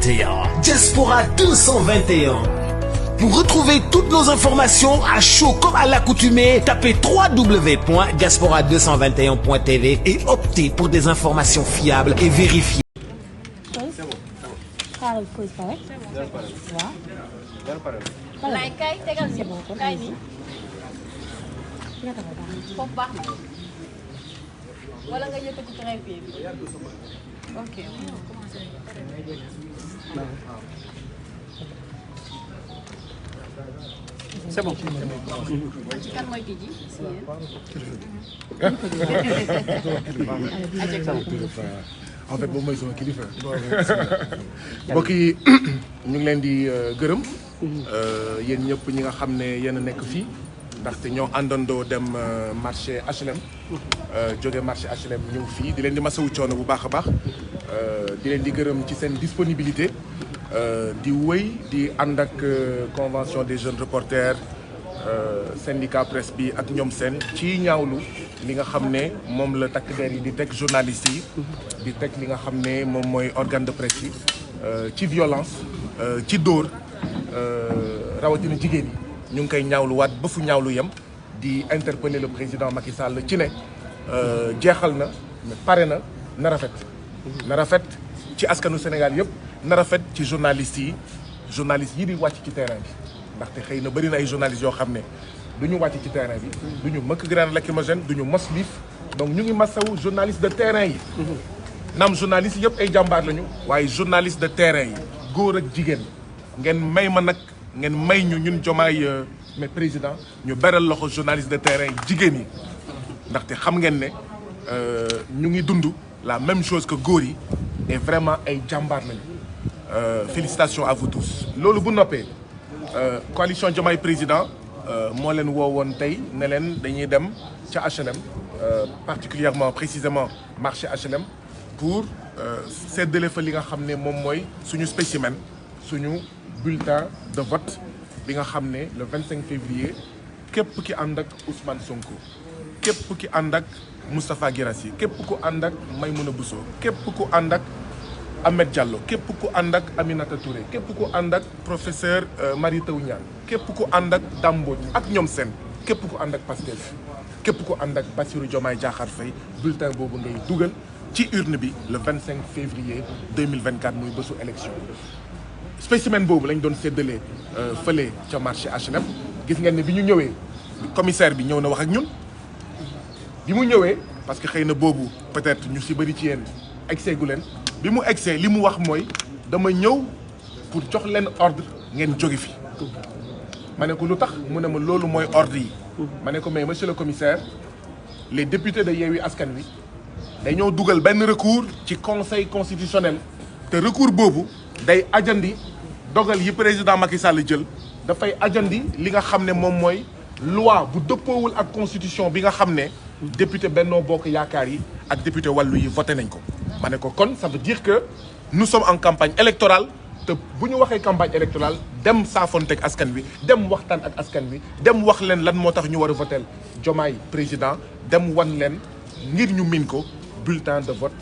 Diaspora 221. Pour retrouver toutes nos informations à chaud comme à l'accoutumée, tapez www.diaspora221.tv et optez pour des informations fiables et vérifiées. Wala nga yëkkati trépied bi. Ok. C'est bon. Ci kan mooy tijji si yéen. En fait moom mooy sama kilifa. mbokk yi ñu ngi leen di gërëm. yéen ñëpp ñi nga xam ne yéen a nekk fii. ndaxte ñoo àndandoo dem marché HLM. jóge marché HLM ñëw fii di leen di masawu coono bu baax a baax. di leen di gërëm ci seen disponibilité. di wëy di ànd ak convention des jeunes reporters syndicat presse bi ak ñoom seen ci ñaawlu li nga xam ne moom la takk der yi di teg journalistes yi. di teg li nga xam ne moom mooy organe de presse yi. ci violence ci dóor rawatina jigéen yi. ñu ngi koy ñaawluwaat ba fu ñaawlu yem di interpeller le président Macky Sall ci ne jeexal na mais pare na rafet. na rafet ci askanu Sénégal yëpp na rafet ci journalistes yi di wàcc ci terrain bi ndaxte xëy na bëri na ay journalistes yoo xam ne du ñu wàcc ci terrain bi. du ñu mëkk grenade lacrymogène du ñu mos liif donc ñu ngi masawu journaliste de terrain yi. naam journalistes yëpp ay jàmbaar lañu. waaye journaliste de terrain yi góor ak jigéen ngeen may ma nag. ngeen may ñu ñun Diomaye mais président ñu beral loxo journaliste de terrain jigéen yi ndaxte xam ngeen ne ñu ngi dund la même chose que góor yi et vraiment ay jàmbaar lañu. Félicitations à vous tous. loolu bu noppee coalition Diomaye président moo leen woowoon tey ne leen dañuy dem ca HLM particulièrement précisément marché HLM pour séddale fa li nga xam ne moom mooy suñu spécimen suñu bulletin de vote bi nga xam ne le 25 février képp ki ànd ak Ousmane Sonko képp ki ànd ak Moustapha Guirassy képp ku ànd ak Maïmouna Bousso képp ku ànd ak Ahmed Diallo képp ku ànd ak Aminata Touré képp ku ànd ak professeur Mary Teuw Niane képp ku ànd ak Dame Mbodj ak ñoom seen képp ku ànd ak Pastef képp ku ànd ak Bassirou Diomaye Diakhar Faye bulletin boobu ngay dugal ci urne bi le 25 février 2024 muy bésu élection. spécimen boobu lañ doon séddalee fële ca marché HLM gis ngeen ne bi ñu ñëwee commissaire bi ñëw na wax ak ñun bi mu ñëwee parce que xëy na boobu peut-être ñu si bëri ci yéen egsee gu leen bi mu egsee li mu wax mooy dama ñëw pour jox leen ordre ngeen jóge fi ma ne ko lu tax mu ne ma loolu mooy ordre yi ma ne ko mais monsieur le commissaire les députés de Yewwi Askan Wi dañoo dugal benn recours ci conseil constitutionnel te recours boobu day ajandi dogal yi président Macky Sall jël dafay ajandi li nga xam ne moom mooy loi bu dëppoowul ak constitution bi nga xam ne député Benno Bokk Yaakaar yi ak député wàllu yi voté nañ ko. ma ne ko kon ça veut dire que nous sommes en campagne électorale te bu ñu waxee campagne électorale dem saafonteeg askan wi dem waxtaan ak askan wi dem wax leen lan moo tax ñu war a voté Diomaye président dem wan leen ngir ñu min ko bulletin de vote.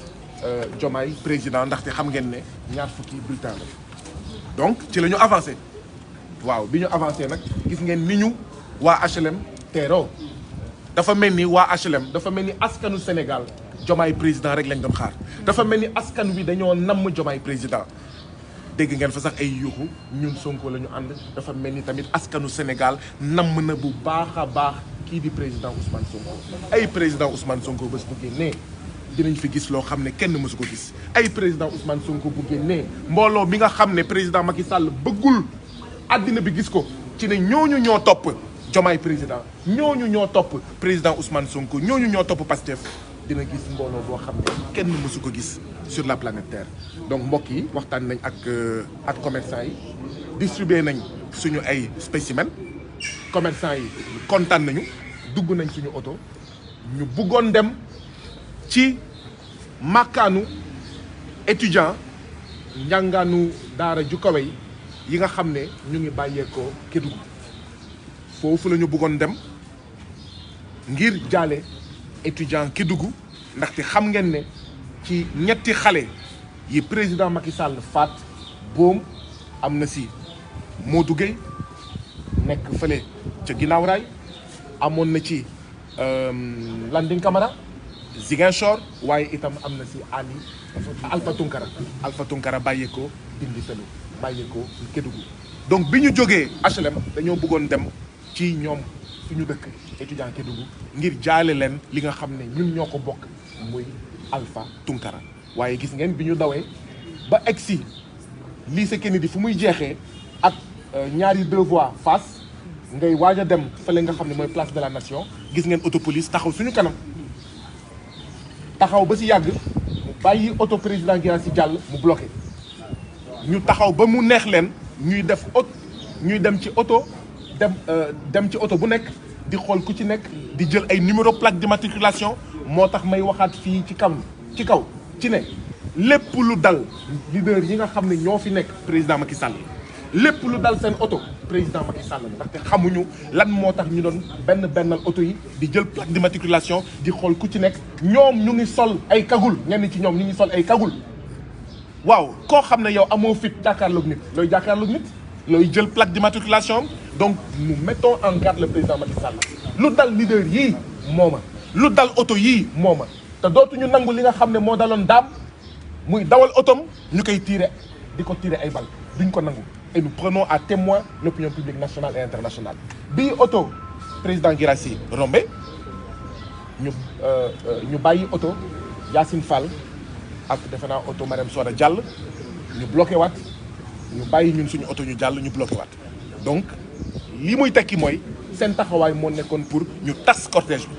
Diomaye président ndaxte xam ngeen ne ñaar fukki bulletin la donc ci la ñu avancé waaw bi ñu avancé nag gis ngeen ni ñu waa HLM teeroo dafa mel ni waa HLM dafa mel ni askanu Sénégal Diomaye président rek lañ doon xaar dafa mel ni askan wi dañoo namm Diomaye président dégg ngeen fa sax ay yuuxu ñun Sonko la ñu ànd dafa mel ni tamit askanu Sénégal namm na bu baax a baax kii di président Ousmane Sonko ay président Ousmane Sonko bés bu génnee dinañ fi gis loo xam ne kenn mësu ko gis ay président Ousmane Sonko bu génnee mbooloo mi nga xam ne président Macky Sall bëggul àddina bi gis ko ci ne ñooñu ñoo topp Diomaye président ñooñu ñoo topp président Ousmane Sonko ñooñu ñoo topp Pastef dina gis mbooloo boo xam ne kenn mësu ko gis sur la planète Terre. donc mbokk yi waxtaan nañ ak commerçant yi distribué nañ suñu ay spécimen commerçant yi kontaan nañu dugg nañ suñu oto ñu bëggoon dem ci màkkaanu étudiant njàngaanu daara ju kawe yi nga xam ne ñu ngi bàyyeekoo Kédougou foofu la ñu bëggoon dem ngir jaale étudiant Kédougou ndaxte xam ngeen ne ci ñetti xale yi président Macky Sall faat boom am na si Modou Gueye nekk fële ca ginnaaw raay amoon na ci Landing Camara Ziguinchor waaye itam am na si Ali Alpha Tunkara bàyyeekoo Dindi Selo bàyyeekoo Kédougou. donc bi ñu jógee HLM dañoo bëggoon dem ci ñoom suñu dëkk étudiant Kédougou ngir jaale leen li nga xam ne ñun ñoo ko bokk muy Alpha Tunkara waaye gis ngeen bi ñu dawee ba egsi lycée Kennedy fu muy jeexee ak ñaari deux voies face ngay waaj a dem fële nga xam ne mooy place de la nation gis ngeen auto police taxaw suñu kanam taxaw ba si yàgg mu bàyyi auto président Guirassy jàll mu bloqué ñu taxaw ba mu neex leen ñuy dem ci auto dem ci auto bu nekk di xool ku ci nekk di jël ay numéro plaque d'immatriculation moo tax may waxaat fii ci kaw ci ne lépp lu dal leader yi nga xam ne ñoo fi nekk président Macky Sall lépp lu dal seen auto président Macky Sall ndaxte xamuñu lan moo tax ñu doon bennal auto yi di jël plaque d'immatriculation di xool ku ci nekk ñoom ñu ngi sol ay kagul ñenn ci ñoom ñu ngi sol ay kagul waaw koo xam ne yow amoo fit jàkkaarloog nit looy jël plaque d'immatriculation donc nous mettons en garde le président Macky Sall lu dal leader yii mooma lu dal auto yii mooma te dootuñu nangu li nga xam ne moo daloon daam muy dawal otom ñu koy di ko tirer ay bal duñ ko nangu et nous prenons à témoin l'opinion publique nationale et internationale bii auto président Guirassy rombe ñu bàyyi auto Yacine Fall ak defe naa auto Marème Soda jàll ñu bloqué waat ñu bàyyi ñun suñu auto ñu jàll ñu bloqué waat donc li muy tekki mooy seen taxawaay moo nekkoon pour ñu tas cortège bi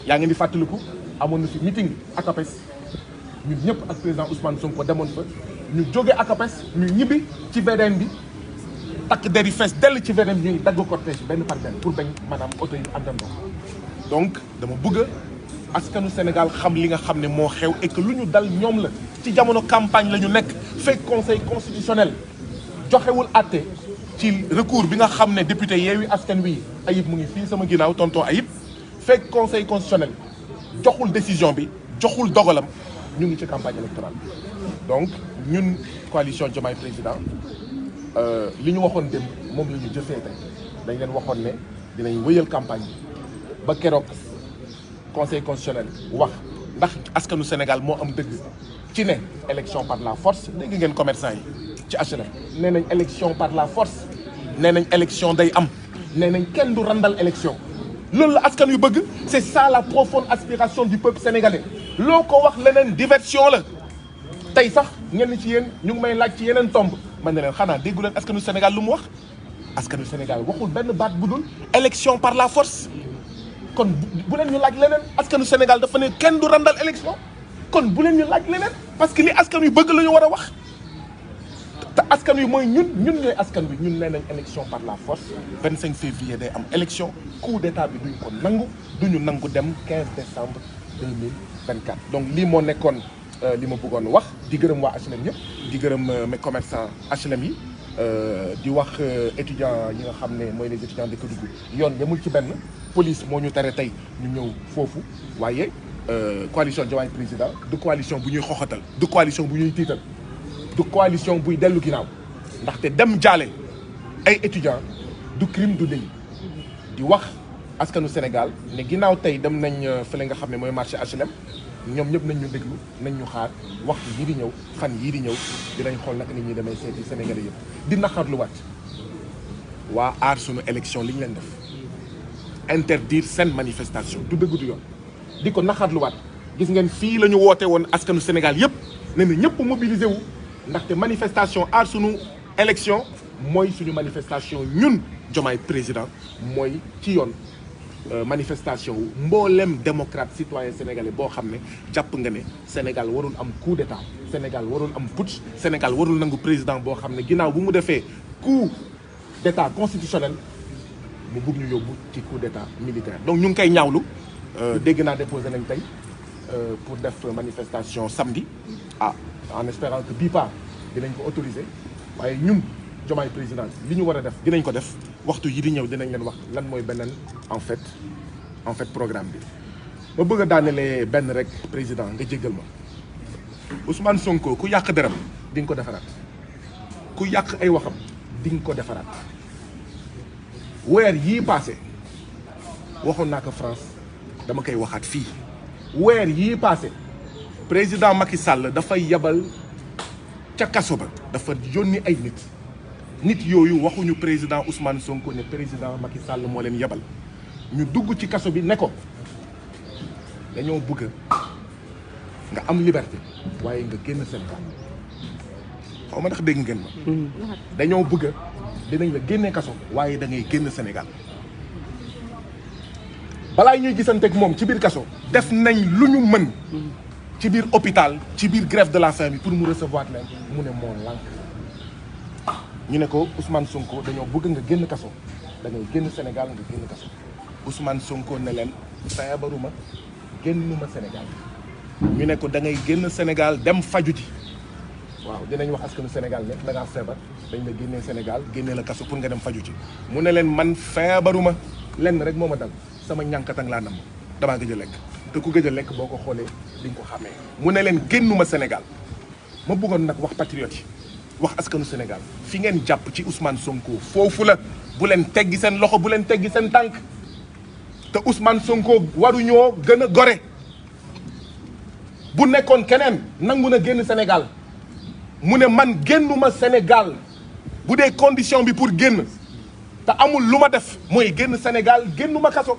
yaa ngi di fàttaliku amoon na fi meeting ak APES ñun ñëpp ak président Ousmane Sonko demoon fa ñu jóge ak APES ñu ñibbi ci VDN bi takk der yi fees dell ci VDN bi ñuy dagg cortège benn par benn pour bañ maanaam auto yi àndandoo donc dama bëgg askanu Sénégal xam li nga xam ne moo xew et que lu ñu dal ñoom la ci jamono campagne la ñu nekk fekk conseil constitutionnel joxewul àtte ci recours bi nga xam ne député Yewwi Askan Wi Ayib mu ngi fii sama ginnaaw tonton Ayib fekk conseil constitutionnel joxul décision bi joxul dogalam ñu ngi ci campagne électorale donc ñun coalition Diomaye Président li ñu waxoon dem moom la ñu jëfee tey dañ leen waxoon ne dinañ wëyal campagne bi ba keroog conseil constitutionnel wax ndax askanu Sénégal moo am dëgg ci ne élection par la force dégg ngeen commerçant yi ci HLM nee nañ élection par la force nee nañ élection day am nee nañ kenn du randal élection loolu la askan yu bëgg c'est ça la profonde aspiration du peuple sénégalais loo ko wax leneen diversion la tey sax ñenn ci yéen ñu ngi may laaj ci yeneen tomb man ne leen xanaa déggu leen askanu Sénégal lu mu wax askanu Sénégal waxul benn baat bu dul élection par la force kon bu leen ñu laaj leneen askanu Sénégal dafa ne kenn du randal élection kon bu leen ñu laaj leneen parce que li askan yu bëgg la ñu war a wax te askan wi mooy ñun ñooy askan wi ñun nee nañ élection par la force 25 février day am élection coup d'état bi duñ ko nangu duñu nangu dem 15 décembre 2024 donc lii moo nekkoon li ma bëggoon wax di gërëm waa HLM ñëpp di gërëm mes commerçants HLM yi di wax étudiants yi nga xam ne mooy les étudiants de Kédougou yoon yemul ci benn police moo ñu tere tey ñu ñëw foofu waaye coalition Diomaye Président du coalition bu ñuy xoxatal du coalition bu ñuy tiital du coalition buy dellu ginnaaw ndaxte dem jaale ay étudiants du crime du délit di wax askanu Sénégal ne ginnaaw tey dem nañ fële nga xam ne mooy marché HLM ñoom ñëpp nañ ñu déglu nañ ñu xaar waxtu yii di ñëw fan yii di ñëw dinañ xool naka nit ñi demee seeti Sénégalais yëpp di naqarluwaat waa aar sunu élection li ñu leen def interdire seen manifestation du dëgg du yoon di ko naqarluwaat gis ngeen fii la ñu woote woon askanu Sénégal yëpp ne na ñëpp mobiliser wu ndaxte manifestation aar sunu élection mooy suñu manifestation ñun Diomaye Président mooy ci yoon manifestation wu mboolem démocrate citoyen sénégalais boo xam ne jàpp nga ne Sénégal warul am coup d'état Sénégal warul am putsch Sénégal warul nangu président boo xam ne ginnaaw bu mu defee coup d'état constitutionnel mu bugg ñu yóbbu ci coup d'état militaire donc ñu ngi koy ñaawlu dégg naa déposé nañ tey pour def manifestation samedi en espérant que bii pas dinañ ko autoriser waaye ñun Diomaye Président li ñu war a def dinañ ko def waxtu yi di ñëw dinañ leen wax lan mooy beneen en fait programme bi ma bëgg a daanelee benn rek président nga jéggal ma Ousmane Sonko ku yàq deram di nga ko defaraat ku yàq ay waxam di nga ko defaraat weer yii passé waxoon naa ko France dama koy waxaat fii weer yii passé président Macky Sall dafay yabal ca kaso ba dafa yónni ay nit yooyu waxuñu président Ousmane Sonko ne président Macky Sall moo leen yabal ñu dugg ci kaso bi ne ko dañoo bëgg nga am liberté waaye nga génn Sénégal xaw ma ndax dégg ngeen ma. dañoo bëgg dinañ la génne kaso waaye da ngay génn Sénégal balaa ñuy gisanteeg moom ci biir kaso def nañ lu ñu mën ci biir hôpital ci biir grève de la faim bi pour mu recevoir leen mu ne moo lànk ñu ne ko Ousmane Sonko dañoo bëgg nga génn kaso da ngay génn Sénégal nga génn kaso Ousmane Sonko ne leen feebaruma génnuma Sénégal ñu ne ko da ngay génn Sénégal dem faju ji waaw dinañ wax askanu Sénégal ne da ngaa feebar dañ la génnee Sénégal génnee la kaso pour nga dem faju ji mu ne leen man feebaruma lenn rek moo ma dal sama ñànkatang laa nam damaa gëj a lekk te ku gëj a lekk boo ko xoolee di nga ko xàmmee mu ne leen génnuma Sénégal ma bëggoon nag wax patriote yi wax askanu Sénégal fi ngeen jàpp ci Ousmane Sonko foofu la bu leen teggi seen loxo bu leen teggi seen tànk te Ousmane Sonko waruñoo gën a gore bu nekkoon keneen nangu na génn Sénégal mu ne man génnuma Sénégal bu dee condition bi pour génn te amul lu ma def mooy génn Sénégal génnuma kaso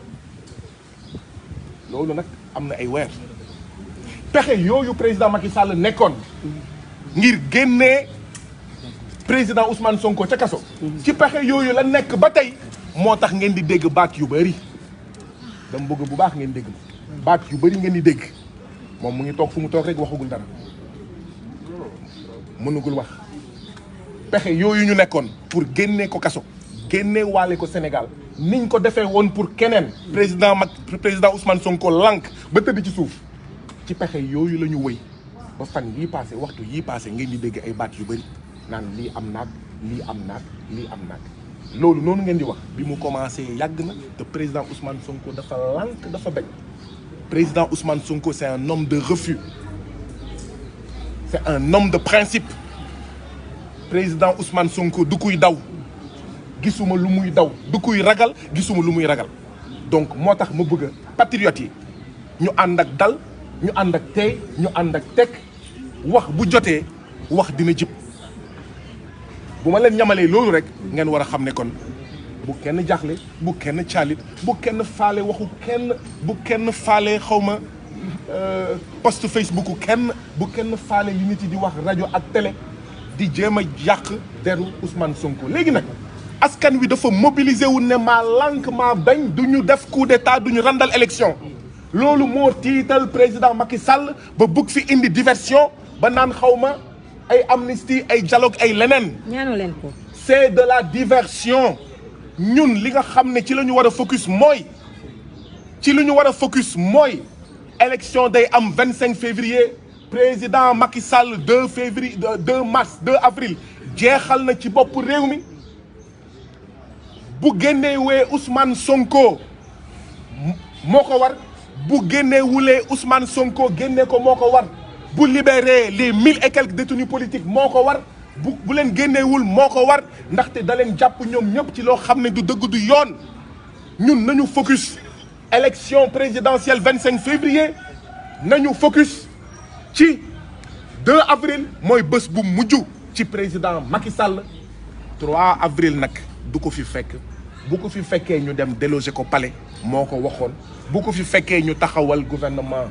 loolu nag am na ay weer pexe yooyu président Macky Sall nekkoon ngir génnee président Ousmane Sonko ca kaso ci pexe yooyu la nekk ba tey moo tax ngeen di dégg baat yu bëri dama bëgg bu baax ngeen dégg ma baat yu bëri ngeen di dégg moom mu ngi toog fu mu toog rek waxagul dara mënugul wax pexe yooyu ñu nekkoon pour génnee ko kaso génnee waale ko Sénégal niñ ko defee woon pour keneen président Ousmane Sonko lànk ba tëdd ci suuf ci pexe yooyu la ñu wëy ba fan yii passé waxtu yii passé ngeen di dégg ay baat yu bëri naan lii am naag lii am naag lii am naag loolu noonu ngeen di wax bi mu commencé yàgg na te président Ousmane Sonko dafa lànk dafa bañ président Ousmane Sonko c'est un homme de refus c'est un homme de principe président Ousmane Sonko du kuy daw gisuma lu muy daw du kuy ragal gisuma lu muy ragal donc moo tax ma bëgg patriotes yi ñu ànd ak dal ñu ànd ak tey ñu ànd ak teg wax bu jotee wax dina jib bu ma leen ñamalee loolu rek ngeen war a xam ne kon bu kenn jaaxle bu kenn caalit bu kenn faale waxu kenn bu kenn faale xawma post Facebook kenn bu kenn faale li nit yi di wax rajo ak télé di jéem a yàq deru Ousmane Sonko léegi nag askan wi dafa mobiliser wu ne maa lànk maa bañ du ñu def coup d'état du ñu randal élection loolu moo tiital président Macky Sall ba bëgg fi indi diversion ba naan xawma ay amnistie ay dialogue ay leneen. ñaanu leen ko. c'est de la diversion ñun li nga xam ne ci la ñu war a focus mooy élection day am 25 février président Macky Sall 2 février 2 mars 2 avril jeexal na ci bopp réew mi bu génnewee Ousmane Sonko moo ko war bu génnewulee Ousmane Sonko génne ko moo ko war bu libérer les 1000 et quelques détenus politiques moo ko war bu leen génnewul moo ko war ndaxte da leen jàpp ñoom ñëpp ci loo xam ne du dëgg du yoon ñun nañu focus élection présidentielle 25 février nañu focus ci 2 avril mooy bés bu mujj ci président Macky Sall 3 avril nag du ko fi fekk bu ko fi fekkee ñu dem déloger ko palais moo ko waxoon bu ko fi fekkee ñu taxawal gouvernement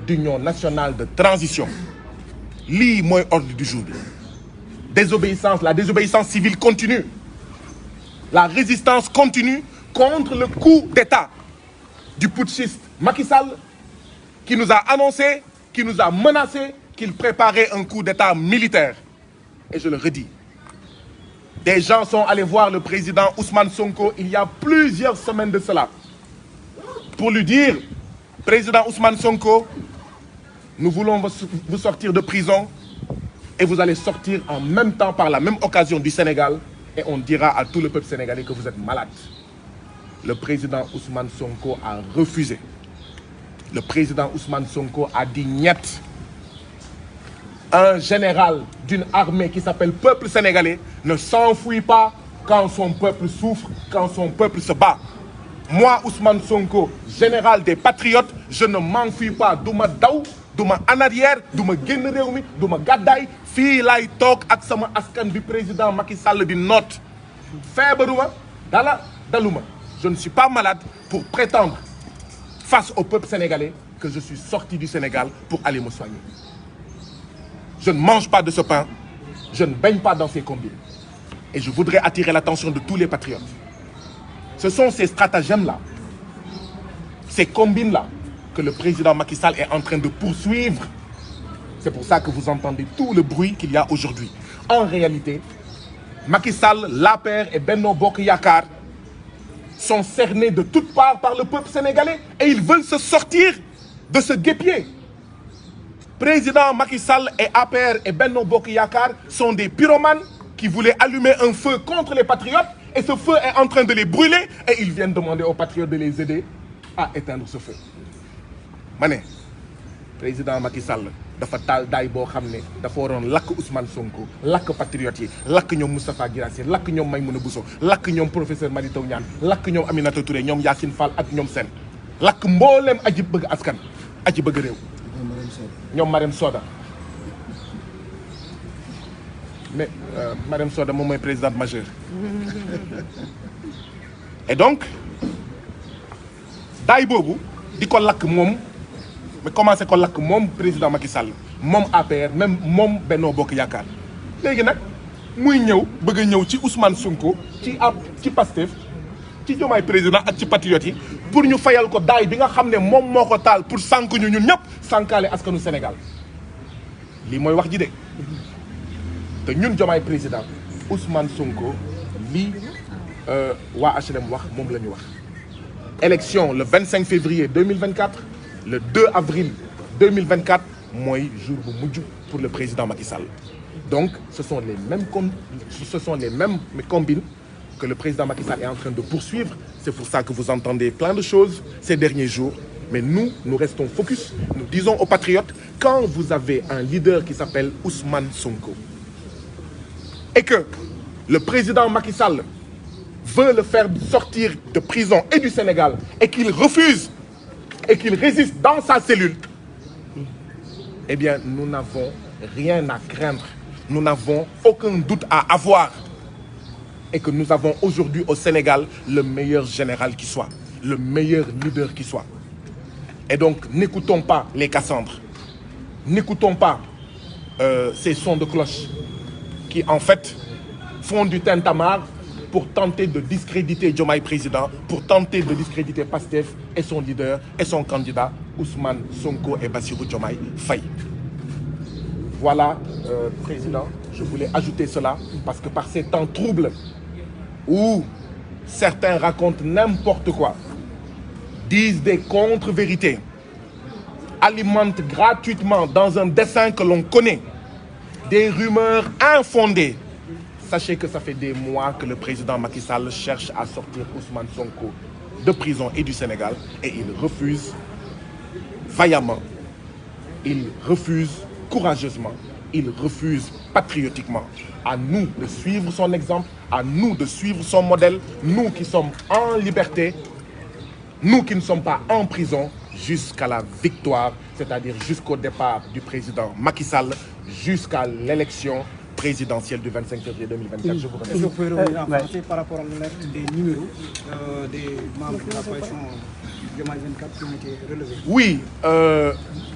d'union nationale de transition lii mooy ordre du jour bi la désobéissance civile continue la résistance continue contre le coup d'état du putschiste Macky Sall qui nous a annoncé, qui nous a menacé qu'il préparait un coup d'état militaire. Et je le redis, des gens sont allés voir le président Ousmane Sonko il y a plusieurs semaines de cela pour lui dire, président Ousmane Sonko, nous voulons vous sortir de prison et vous allez sortir en même temps par la même occasion du Sénégal et on dira à tout le peuple sénégalais que vous êtes malade. Le président Ousmane Sonko a refusé. Le président Ousmane Sonko a dit niet. Un général d'une armée qui s'appelle peuple sénégalais ne s'enfuit pas quand son peuple souffre, quand son peuple se bat. Moi, Ousmane Sonko, général des patriotes, je ne m'enfuis pas. Duma daw, duma en arrière, duma génn réew mi, duma gàddaay fii laay toog ak sama askan bi président Macky Sall di noot. Feebaruma, daluma. Je ne suis pas malade pour prétendre face au peuple sénégalais que je suis sorti du Sénégal pour aller me soigner. Je ne mange pas de ce pain, je ne baigne pas dans ces combines. Et je voudrais attirer l'attention de tous les patriotes. Ce sont ces stratagèmes-là, ces combines-là, que le président Macky Sall est en train de poursuivre. C'est pour ça que vous entendez tout le bruit qu'il y a aujourd'hui. En réalité, Macky Sall, l'APR et Benno Bokk Yakaar sont cernés de toutes parts par le peuple sénégalais et ils veulent se sortir de ce guêpier. Président Macky Sall et APR et Benno Bokk Yakaar sont des pyromanes qui voulaient allumer un feu contre les patriotes et ce feu est en train de les brûler et ils viennent demander aux patriotes de les aider à éteindre ce feu. Ma ne président Macky Sall dafa taal daay boo xam ne dafa waroon lakk Ousmane Sonko lakk patriotes yi lakk ñoom Moustapha Guirassy lakk ñoom Maïmouna Bousso lakk ñoom professeur Mary Teuw Niane lakk ñoom Aminata Touré ñoom Yacine Fall ak ñoom Sène lakk mbooleem aji bëgg askan aji bëgg réew ñoom Marème Soda mais Marème Soda moom mooy présidente majeure et donc daay boobu di ko lakk moom mais commencé ko lakk moom président Macky Sall moom APR même moom Benno Bokk Yaakaar léegi nag muy ñëw bëgg a ñëw ci Ousmane Sonko ci Pastef ci Diomaye président ak ci patriotes yi pour ñu fayal ko daay bi nga xam ne moom moo ko taal pour sànk ñu ñun ñëpp sànkaale askanu Sénégal lii mooy wax ji de te ñun Diomaye président Ousmane Sonko lii waa HLM wax moom la ñu wax. Élection le 25 février 2024 le 2 avril 2024 mooy jour bu mujj pour le président Macky Sall donc ce sont les mêmes combines que le président Macky Sall est en train de poursuivre. C'est pour ça que vous entendez plein de choses ces derniers jours. Mais nous restons focus. Nous disons aux patriotes, quand vous avez un leader qui s'appelle Ousmane Sonko et que le président Macky Sall veut le faire sortir de prison et du Sénégal et qu'il refuse et qu'il résiste dans sa cellule, eh bien, nous n'avons rien à craindre. Nous n'avons aucun doute à avoir. Et que nous avons aujourd'hui au Sénégal le meilleur général qui soit, le meilleur leader qui soit. Et donc, n'écoutons pas les Cassandres. N'écoutons pas ces sons de cloche qui, en fait, font du tintamarre pour tenter de discréditer Diomaye président, pour tenter de discréditer Pastef et son leader et son candidat, Ousmane Sonko et Bassirou Diomaye Faye. Voilà, Président, je voulais ajouter cela parce que par ces temps troubles où certains racontent n'importe quoi, disent des contre-vérités, alimentent gratuitement dans un dessein que l'on connaît des rumeurs infondées. Sachez que ça fait des mois que le président Macky Sall cherche à sortir Ousmane Sonko de prison et du Sénégal et il refuse vaillamment, il refuse courageusement, il refuse patriotiquement. À nous de suivre son exemple, à nous de suivre son modèle, nous qui sommes en liberté, nous qui ne sommes pas en prison jusqu'à la victoire, c'est-à-dire jusqu'au départ du président Macky Sall, jusqu'à l'élection présidentielle du 25 février 2024. Je vous remercie. Est-ce que vous pouvez revenir en français par rapport à l'alerte des numéros des membres de la coalition Diomaye 24 qui ont été relevés? Oui,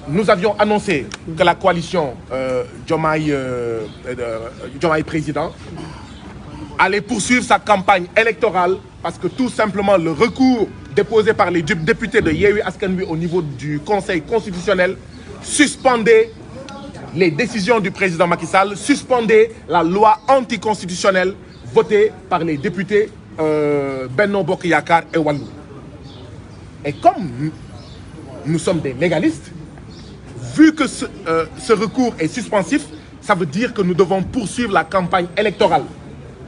nous avions annoncé que la coalition Diomaye président allait poursuivre sa campagne électorale parce que tout simplement le recours déposé par les députés de Yewwi Askan Wi au niveau du Conseil constitutionnel suspendait les décisions du président Macky Sall, suspendait la loi anticonstitutionnelle votée par les députés Benno Bokk Yakaar et Wallu. Et comme nous sommes des légalistes, vu que ce recours est suspensif, ça veut dire que nous devons poursuivre la campagne électorale.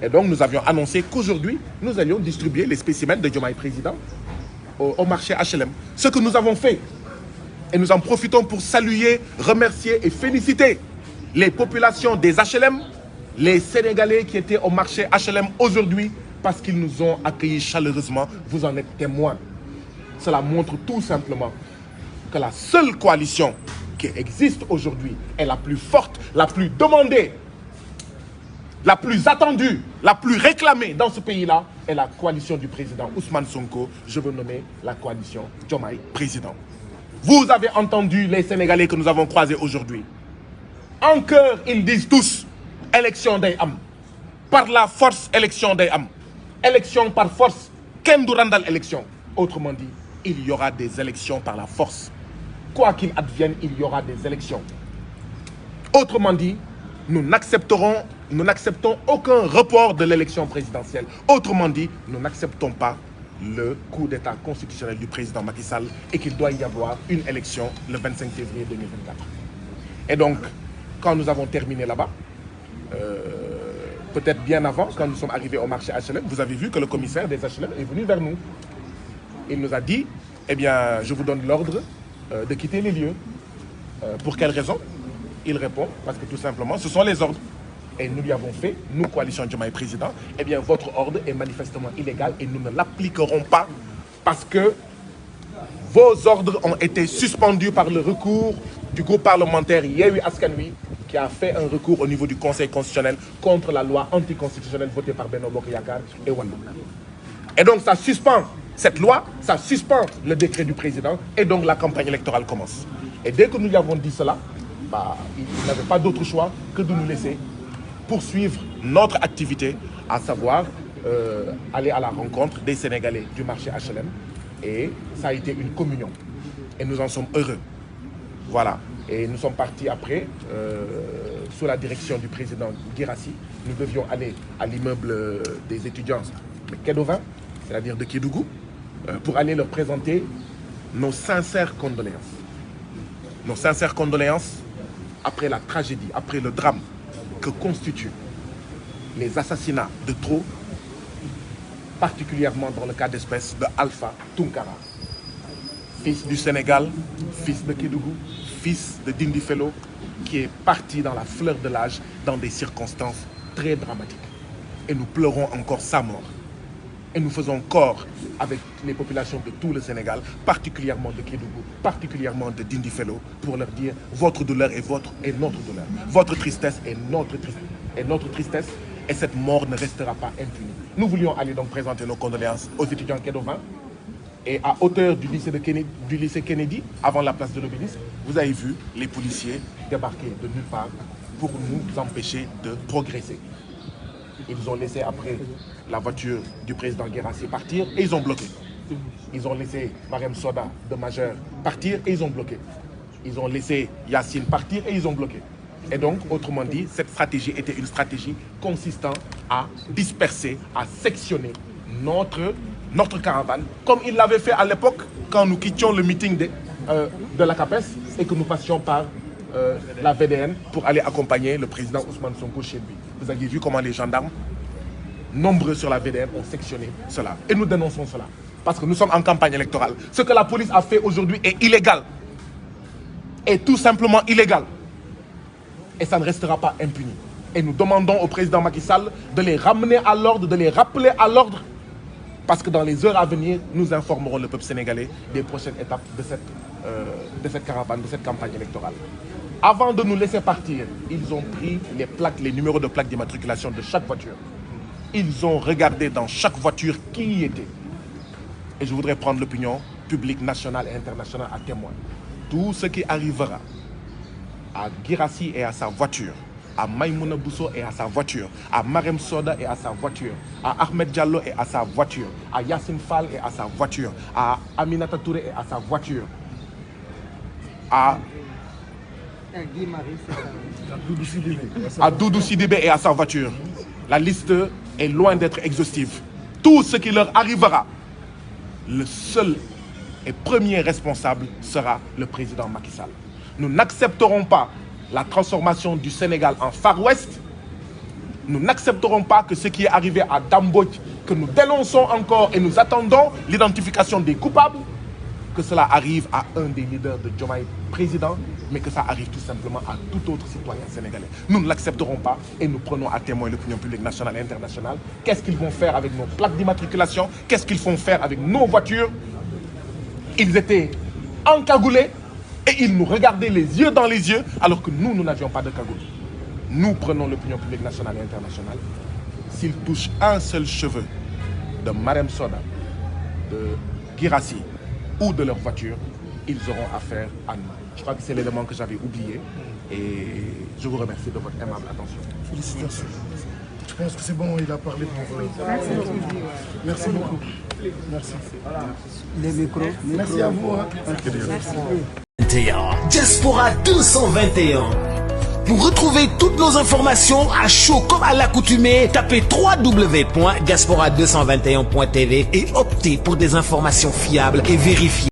Et donc nous avions annoncé qu'aujourd'hui, nous allions distribuer les spécimens de Diomaye président au marché HLM. Ce que nous avons fait. Et nous en profitons pour saluer, remercier et féliciter les populations des HLM, les Sénégalais qui étaient au marché HLM aujourd'hui, parce qu'ils nous ont accueillis chaleureusement, vous en êtes témoins. Cela montre tout simplement que la seule coalition qui existe aujourd'hui est la plus forte, la plus demandée, la plus attendue, la plus réclamée dans ce pays-là est la coalition du président Ousmane Sonko. Je veux nommer la coalition Diomaye Président. Vous avez entendu les Sénégalais que nous avons croisés aujourd'hui. En cœur, ils disent tous, élection day am. Par la force, élection day am. Élection par force, ken du randal élection. Autrement dit, il y aura des élections par la force. Quoi qu'il advienne, il y aura des élections. Autrement dit, nous n'acceptons aucun report de l'élection présidentielle. Autrement dit, nous n'acceptons pas le coup d'état constitutionnel du président Macky Sall et qu'il doit y avoir une élection le 25 février 2024. Et donc, quand nous avons terminé là-bas, peut-être bien avant, quand nous sommes arrivés au marché HLM, vous avez vu que le commissaire des HLM est venu vers nous. Il nous a dit, eh bien, je vous donne l'ordre de quitter les lieux. Pour quelle raison? Il répond, parce que tout simplement, ce sont les ordres. Et nous lui avons fait, nous, coalition Diomaye Président, eh bien, votre ordre est manifestement illégal et nous ne l'appliquerons pas parce que vos ordres ont été suspendus par le recours du groupe parlementaire Yewwi Askan Wi qui a fait un recours au niveau du Conseil constitutionnel contre la loi anticonstitutionnelle votée par Benno Bokk Yakaar et Wallu. Et donc, ça suspend cette loi, ça suspend le décret du président et donc la campagne électorale commence. Et dès que nous lui avons dit cela, il n'avait pas d'autre choix que de nous laisser poursuivre notre activité, à savoir aller à la rencontre des Sénégalais du marché HLM. Et ça a été une communion. Et nous en sommes heureux. Voilà. Et nous sommes partis après, sous la direction du président Guirassy. Nous devions aller à l'immeuble des étudiants de Kédovin, c'est-à-dire de Kédougou, pour aller leur présenter nos sincères condoléances. Nos sincères condoléances après la tragédie, après le drame que constituent les assassinats de trop, particulièrement dans le cas d'espèce de Alpha Tunkara, fils du Sénégal, fils de Kédougou, fils de Dindi Fellow, qui est parti dans la fleur de l'âge dans des circonstances très dramatiques. Et nous pleurons encore sa mort. Et nous faisons corps avec les populations de tout le Sénégal, particulièrement de Kédougou, particulièrement de Dindi Fellow, pour leur dire votre douleur est notre douleur. Votre tristesse est notre tristesse. Et cette mort ne restera pas impunie. Nous voulions aller donc présenter nos condoléances aux étudiants Kédovin. Et à hauteur du lycée Kennedy, avant la place de l'Obélisque, vous avez vu les policiers débarquer de nulle part pour nous empêcher de progresser. Ils ont laissé après la voiture du président Guirassy partir et ils ont bloqué. Ils ont laissé Marème Soda de Majeur partir et ils ont bloqué. Ils ont laissé Yacine partir et ils ont bloqué. Et donc, autrement dit, cette stratégie était une stratégie consistant à disperser, à sectionner notre caravane, comme il l'avait fait à l'époque quand nous quittions le meeting de la CAPES et que nous passions par la VDN pour aller accompagner le président Ousmane Sonko chez lui. Vous avez vu comment les gendarmes, nombreux sur la VDN, ont sectionné cela. Et nous dénonçons cela. Parce que nous sommes en campagne électorale. Ce que la police a fait aujourd'hui est illégal. Est tout simplement illégal. Et ça ne restera pas impuni. Et nous demandons au président Macky Sall de les ramener à l'ordre, de les rappeler à l'ordre. Parce que dans les heures à venir, nous informerons le peuple sénégalais des prochaines étapes de cette caravane, de cette campagne électorale. Avant de nous laisser partir, ils ont pris les numéros de plaques d'immatriculation de chaque voiture. Ils ont regardé dans chaque voiture qui y était. Et je voudrais prendre l'opinion publique nationale et internationale à témoin. Tout ce qui arrivera à Guirassy et à sa voiture, à Maïmouna Bousso et à sa voiture, à Marème Soda et à sa voiture, à Ahmed Diallo et à sa voiture, à Yassine Fall et à sa voiture, à Aminata Touré et à sa voiture, à Doudou Sidibé et à sa voiture. La liste est loin d'être exhaustive. Tout ce qui leur arrivera, le seul et premier responsable sera le président Macky Sall. Nous n'accepterons pas la transformation du Sénégal en Far West. Nous n'accepterons pas que ce qui est arrivé à Dambodj, que nous dénonçons encore et nous attendons l'identification des coupables, que cela arrive à un des leaders de Diomaye président, mais que ça arrive tout simplement à tout autre citoyen sénégalais. Nous ne l'accepterons pas et nous prenons à témoin l'opinion publique nationale et internationale. Qu'est-ce qu'ils vont faire avec nos plaques d'immatriculation? Qu'est-ce qu'ils vont faire avec nos voitures? Ils étaient encagoulés et ils nous regardaient les yeux dans les yeux alors que nous n'avions pas de cagoule. Nous prenons l'opinion publique nationale et internationale. S'ils touchent un seul cheveu de Marème Soda, de Guirassy ou de leur voiture, ils auront affaire à nous. Je crois que c'est l'élément que j'avais oublié et je vous remercie de votre aimable attention. Félicitations. Je pense que c'est bon, il a parlé pour... Merci beaucoup. Merci. Les micros. Merci à vous. Hein. Diaspora 221. Pour retrouver toutes nos informations à chaud comme à l'accoutumée, tapez www.diaspora221.tv et optez pour des informations fiables et vérifiées.